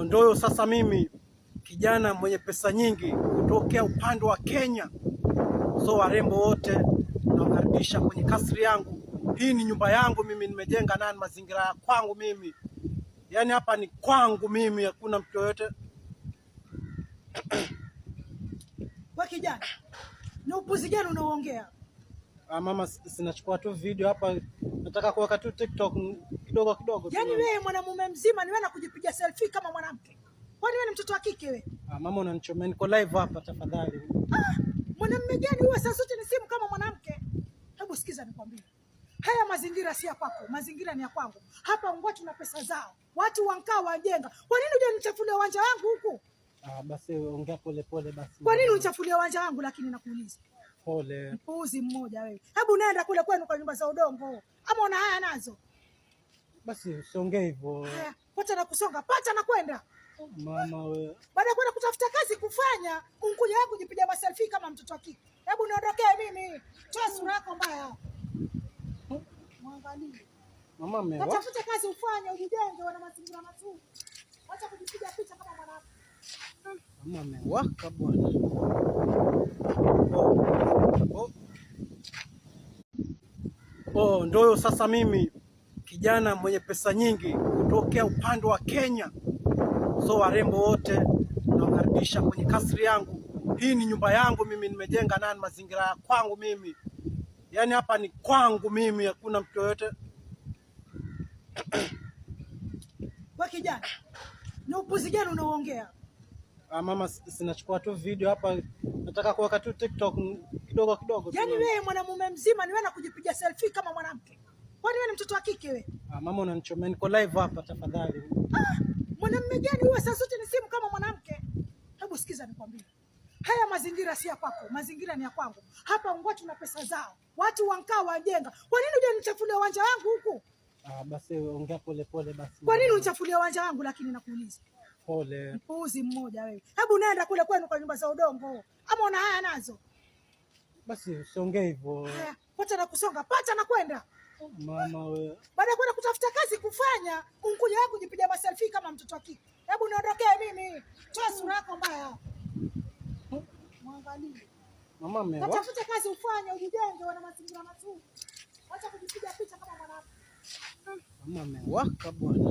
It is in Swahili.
Ndio sasa mimi kijana mwenye pesa nyingi kutokea upande wa Kenya. So warembo wote nawakaribisha kwenye kasri yangu. Hii ni nyumba yangu mimi, nimejenga nani, mazingira ya kwangu mimi. Yaani hapa ni kwangu mimi, hakuna mtu yoyote. Wewe kijana, ni upuzi gani unaoongea? Mama, sinachukua tu video hapa, nataka kuweka tu TikTok kidogo kidogo. Yaani wewe mwanamume mzima ni wewe na kujipiga selfie kama mwanamke. Kwani wewe ni mtoto wa kike wewe? Mama, unanichomea, niko live hapa tafadhali. Mwanamume gani wewe saa zote ni simu kama mwanamke? Hebu sikiza nikwambie. Haya mazingira si ya kwako, mazingira ni ya kwangu. Hapa watu na pesa zao. Watu wankaa wajenga. Kwa nini uje nichafulie uwanja wangu huku? Basi ongea pole pole basi. Kwa nini unichafulie uwanja wangu lakini nakuuliza? Pole. Mpuuzi mmoja wewe. Hebu nenda kule kwenu kwa nyumba za udongo. Ama una haya nazo? Basi usiongee hivyo. Haya, pata na kusonga, pata na kwenda. Mama wewe. Baada ya kwenda kutafuta kazi kufanya, unkuja wako kujipiga maselfie kama mtoto wa kike. Hebu niondokee mimi. Toa sura yako mbaya. Mwangalie. Mama mewa. Tafuta kazi ufanye, ujijenge, wana mazingira mazuri. Acha kujipiga picha kama mwanamke. Mama amewaka bwana. Ndio sasa mimi kijana mwenye pesa nyingi kutokea upande wa Kenya. So warembo wote nawakaribisha kwenye kasri yangu. Hii ni nyumba yangu mimi, nimejenga nani, mazingira ya kwangu mimi. Yaani hapa ni kwangu mimi, hakuna mtu yoyote. Wewe kijana, ni upuzi gani unaoongea? Mama, sinachukua tu video hapa, nataka kuweka tu TikTok kidogo kidogo. Yaani wewe mwanamume mzima ni wewe na kujipiga selfie kama mwanamke. Kwani wewe ni mtoto wa kike wewe? Mama, unanichomea, niko live hapa tafadhali. Mwanamume gani wewe saa zote ni simu kama mwanamke? Hebu sikiza nikwambie. Haya mazingira si ya kwako, mazingira ni ya kwangu. Hapa watu na pesa zao. Watu wankaa wajenga. Kwa nini uje nichafulie uwanja wangu huku? Basi ongea pole pole basi. Kwa nini unichafulie uwanja wangu lakini nakuuliza? Pole. Mpuuzi mmoja wewe. Hebu nenda kule kwenu kwa nyumba za udongo. Ama una haya nazo? Basi usiongee hivyo. Haya, pata na kusonga, pata na kwenda. Mama wewe. Baada ya kwenda kutafuta kazi kufanya, unkuja wako kujipiga maselfie kama mtoto wa kike. Hebu niondokee mimi. Toa sura yako mbaya. Mwangalie. Mama mewa. Tafuta kazi ufanye, ujijenge, wana mazingira mazuri. Acha kujipiga picha kama mwanamke. Mama amewaka bwana.